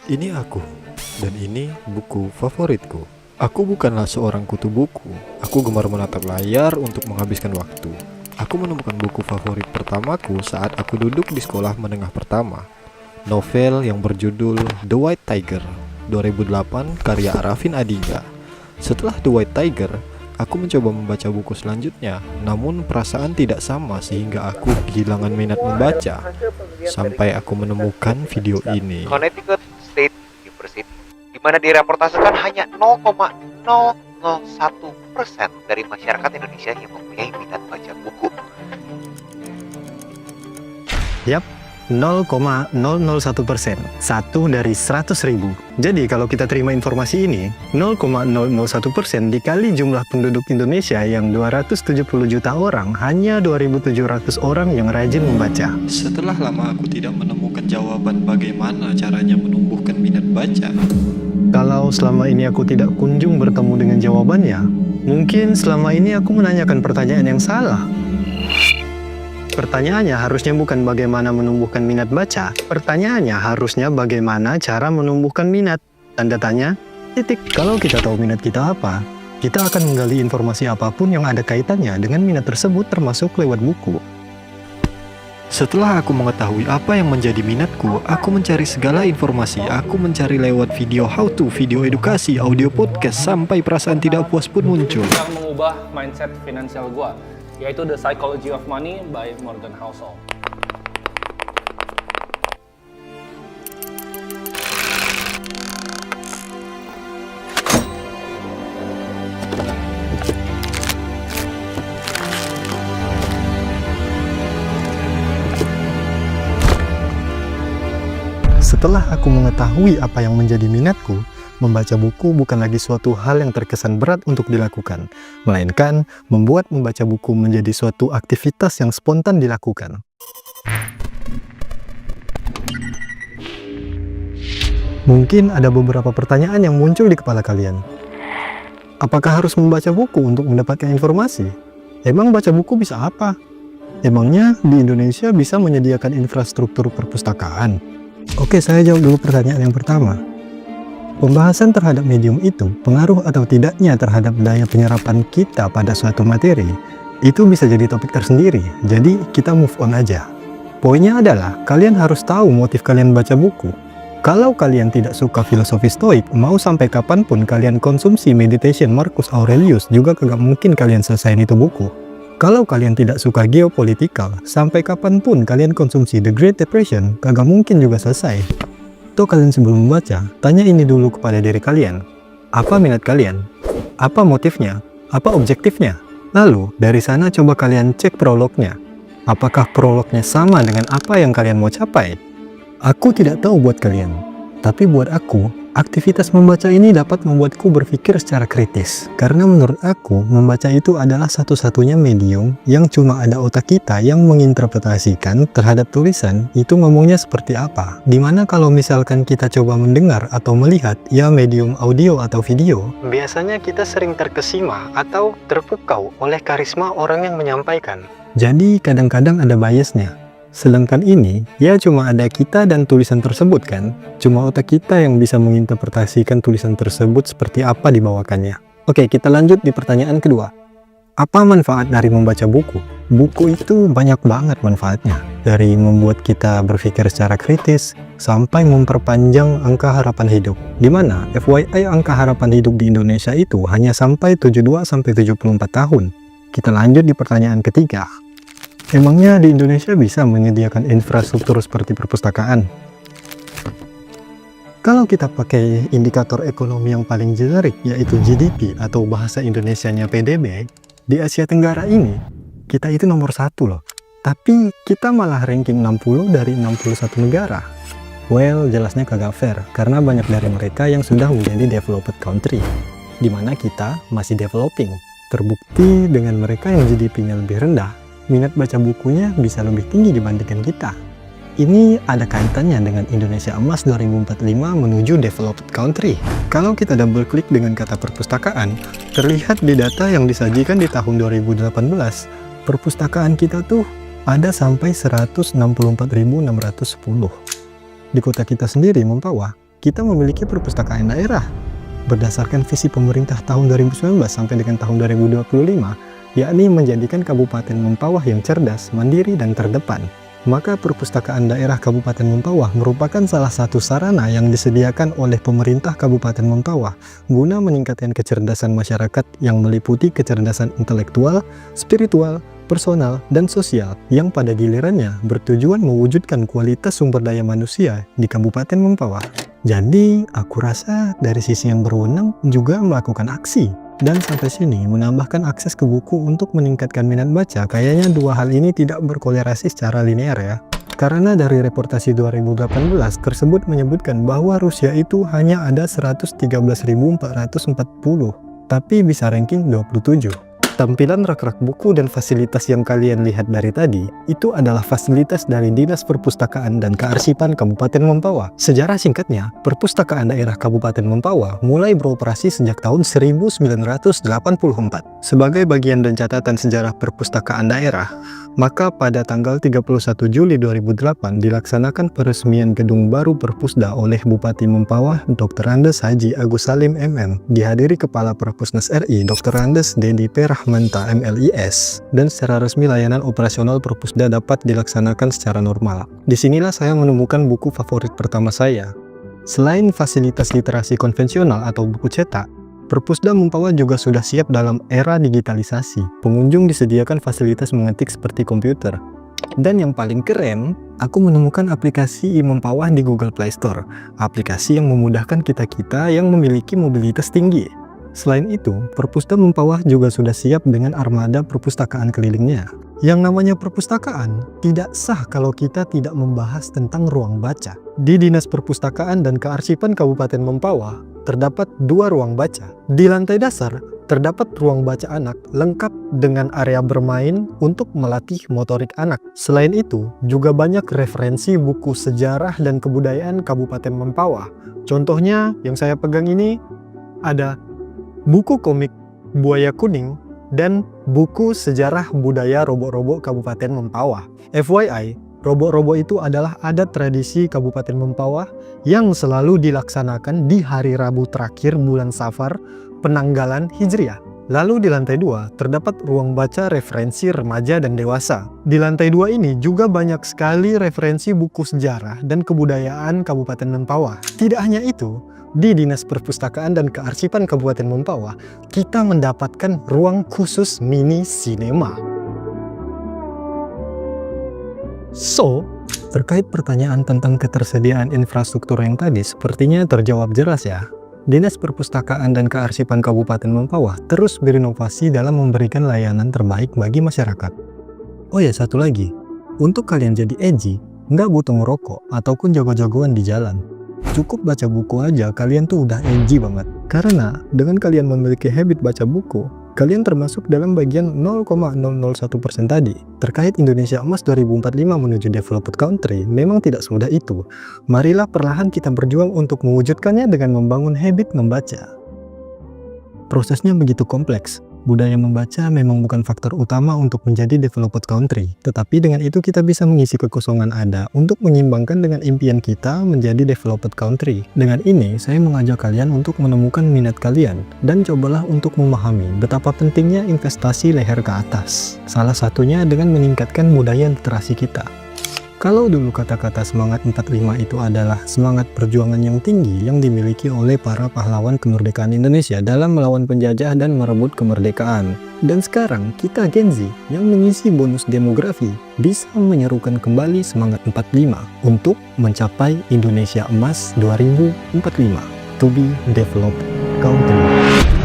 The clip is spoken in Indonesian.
Ini aku, dan ini buku favoritku. Aku bukanlah seorang kutu buku. Aku gemar menatap layar untuk menghabiskan waktu. Aku menemukan buku favorit pertamaku saat aku duduk di sekolah menengah pertama. Novel yang berjudul The White Tiger, 2008, karya Arifin Adinda. Setelah The White Tiger, aku mencoba membaca buku selanjutnya, namun perasaan tidak sama sehingga aku kehilangan minat membaca. Sampai aku menemukan video ini. Connecticut State University, di mana direportasikan hanya 0,001% dari masyarakat Indonesia yang mempunyai minat baca buku. Yap, 0,001%, 1 dari 100.000. Jadi kalau kita terima informasi ini, 0,001% dikali jumlah penduduk Indonesia yang 270 juta orang, hanya 2.700 orang yang rajin membaca. Setelah lama aku tidak menemukan jawaban bagaimana caranya menumbuhkan minat baca. Kalau selama ini aku tidak kunjung bertemu dengan jawabannya, mungkin selama ini aku menanyakan pertanyaan yang salah. Pertanyaannya harusnya bukan bagaimana menumbuhkan minat baca. Pertanyaannya harusnya bagaimana cara menumbuhkan minat. Tanda tanya, titik. Kalau kita tahu minat kita apa, kita akan menggali informasi apapun yang ada kaitannya dengan minat tersebut termasuk lewat buku. Setelah aku mengetahui apa yang menjadi minatku, aku mencari segala informasi. Aku mencari lewat video how to, video edukasi, audio podcast, sampai perasaan tidak puas pun muncul. Yang mengubah mindset finansial gua, yaitu The Psychology of Money by Morgan Housel. Setelah aku mengetahui apa yang menjadi minatku, membaca buku bukan lagi suatu hal yang terkesan berat untuk dilakukan, melainkan membuat membaca buku menjadi suatu aktivitas yang spontan dilakukan. Mungkin ada beberapa pertanyaan yang muncul di kepala kalian. Apakah harus membaca buku untuk mendapatkan informasi? Emang baca buku bisa apa? Emangnya di Indonesia bisa menyediakan infrastruktur perpustakaan? Oke, saya jawab dulu pertanyaan yang pertama. Pembahasan terhadap medium itu, pengaruh atau tidaknya terhadap daya penyerapan kita pada suatu materi, itu bisa jadi topik tersendiri, jadi kita move on aja. Poinnya adalah, kalian harus tahu motif kalian baca buku. Kalau kalian tidak suka filosofi stoik, mau sampai kapanpun kalian konsumsi meditation Marcus Aurelius, juga kagak mungkin kalian selesaiin itu buku. Kalau kalian tidak suka geopolitikal, sampai kapanpun kalian konsumsi The Great Depression, kagak mungkin juga selesai. Tuh kalian sebelum membaca, tanya ini dulu kepada diri kalian. Apa minat kalian? Apa motifnya? Apa objektifnya? Lalu, dari sana coba kalian cek prolognya. Apakah prolognya sama dengan apa yang kalian mau capai? Aku tidak tahu buat kalian, tapi buat aku, aktivitas membaca ini dapat membuatku berpikir secara kritis. Karena menurut aku, membaca itu adalah satu-satunya medium yang cuma ada otak kita yang menginterpretasikan terhadap tulisan itu ngomongnya seperti apa. Dimana kalau misalkan kita coba mendengar atau melihat, ya medium audio atau video, biasanya kita sering terkesima atau terpukau oleh karisma orang yang menyampaikan. Jadi kadang-kadang ada biasnya. Sedangkan ini, ya cuma ada kita dan tulisan tersebut kan? Cuma otak kita yang bisa menginterpretasikan tulisan tersebut seperti apa dibawakannya. Oke, kita lanjut di pertanyaan kedua. Apa manfaat dari membaca buku? Buku itu banyak banget manfaatnya. Dari membuat kita berpikir secara kritis, sampai memperpanjang angka harapan hidup. Dimana FYI angka harapan hidup di Indonesia itu hanya sampai 72-74 tahun. Kita lanjut di pertanyaan ketiga. Emangnya di Indonesia bisa menyediakan infrastruktur seperti perpustakaan? Kalau kita pakai indikator ekonomi yang paling generik, yaitu GDP atau bahasa Indonesianya PDB, di Asia Tenggara ini, kita itu nomor 1 loh. Tapi kita malah ranking 60 dari 61 negara. Well, jelasnya kagak fair, karena banyak dari mereka yang sudah menjadi developed country, di mana kita masih developing. Terbukti dengan mereka yang GDP-nya lebih rendah, minat baca bukunya bisa lebih tinggi dibandingkan kita. Ini ada kaitannya dengan Indonesia Emas 2045 menuju developed country. Kalau kita double klik dengan kata perpustakaan, terlihat di data yang disajikan di tahun 2018, perpustakaan kita tuh ada sampai 164.610. Di kota kita sendiri, Mempawah, kita memiliki perpustakaan daerah. Berdasarkan visi pemerintah tahun 2019 sampai dengan tahun 2025, yakni menjadikan Kabupaten Mempawah yang cerdas, mandiri, dan terdepan. Maka perpustakaan daerah Kabupaten Mempawah merupakan salah satu sarana yang disediakan oleh pemerintah Kabupaten Mempawah guna meningkatkan kecerdasan masyarakat yang meliputi kecerdasan intelektual, spiritual, personal, dan sosial yang pada gilirannya bertujuan mewujudkan kualitas sumber daya manusia di Kabupaten Mempawah. Jadi, aku rasa dari sisi yang berwenang juga melakukan aksi. Dan sampai sini menambahkan akses ke buku untuk meningkatkan minat baca. Kayaknya dua hal ini tidak berkolerasi secara linear ya. Karena dari reportasi 2018 tersebut menyebutkan bahwa Rusia itu hanya ada 113.440, tapi bisa ranking 27. Tampilan rak-rak buku dan fasilitas yang kalian lihat dari tadi, itu adalah fasilitas dari Dinas Perpustakaan dan Kearsipan Kabupaten Mempawah. Sejarah singkatnya, Perpustakaan Daerah Kabupaten Mempawah mulai beroperasi sejak tahun 1984. Sebagai bagian dan catatan sejarah perpustakaan daerah, maka pada tanggal 31 Juli 2008 dilaksanakan peresmian gedung baru Perpusda oleh Bupati Mempawah Dr. Andes Haji Agus Salim MM, dihadiri Kepala Perpusnas RI Dr. Andes Dedi P. Rahmanta MLIS, dan secara resmi layanan operasional Perpusda dapat dilaksanakan secara normal. Disinilah saya menemukan buku favorit pertama saya. Selain fasilitas literasi konvensional atau buku cetak, Perpusda Mempawah juga sudah siap dalam era digitalisasi. Pengunjung disediakan fasilitas mengetik seperti komputer. Dan yang paling keren, aku menemukan aplikasi Mempawah di Google Play Store. Aplikasi yang memudahkan kita-kita yang memiliki mobilitas tinggi. Selain itu, Perpusda Mempawah juga sudah siap dengan armada perpustakaan kelilingnya. Yang namanya perpustakaan tidak sah kalau kita tidak membahas tentang ruang baca. Di Dinas Perpustakaan dan Kearsipan Kabupaten Mempawah, terdapat 2 ruang baca. Di lantai dasar, terdapat ruang baca anak lengkap dengan area bermain untuk melatih motorik anak. Selain itu, juga banyak referensi buku sejarah dan kebudayaan Kabupaten Mempawah. Contohnya, yang saya pegang ini, ada buku komik Buaya Kuning dan buku sejarah budaya Robo-Robo Kabupaten Mempawah. FYI, Robo-Robo itu adalah adat tradisi Kabupaten Mempawah yang selalu dilaksanakan di hari Rabu terakhir bulan Safar penanggalan Hijriah. Lalu di lantai 2 terdapat ruang baca referensi remaja dan dewasa. Di lantai 2 ini juga banyak sekali referensi buku sejarah dan kebudayaan Kabupaten Mempawah. Tidak hanya itu, di Dinas Perpustakaan dan Kearsipan Kabupaten Mempawah, kita mendapatkan ruang khusus mini sinema. So, terkait pertanyaan tentang ketersediaan infrastruktur yang tadi sepertinya terjawab jelas ya. Dinas Perpustakaan dan Kearsipan Kabupaten Mempawah terus berinovasi dalam memberikan layanan terbaik bagi masyarakat. Oh ya, satu lagi. Untuk kalian jadi edgy, nggak butuh ngerokok ataupun jago-jagoan di jalan. Cukup baca buku aja, kalian tuh udah edgy banget. Karena dengan kalian memiliki habit baca buku, kalian termasuk dalam bagian 0,001% tadi. Terkait Indonesia Emas 2045 menuju developed country, memang tidak semudah itu. Marilah perlahan kita berjuang untuk mewujudkannya dengan membangun habit membaca. Prosesnya begitu kompleks. Budaya membaca memang bukan faktor utama untuk menjadi developed country. Tetapi dengan itu kita bisa mengisi kekosongan ada untuk menyimbangkan dengan impian kita menjadi developed country. Dengan ini, saya mengajak kalian untuk menemukan minat kalian dan cobalah untuk memahami betapa pentingnya investasi leher ke atas. Salah satunya dengan meningkatkan budaya literasi kita. Kalau dulu kata-kata semangat 45 itu adalah semangat perjuangan yang tinggi yang dimiliki oleh para pahlawan kemerdekaan Indonesia dalam melawan penjajah dan merebut kemerdekaan. Dan sekarang kita Gen Z yang mengisi bonus demografi bisa menyerukan kembali semangat 45 untuk mencapai Indonesia Emas 2045 to be developed country.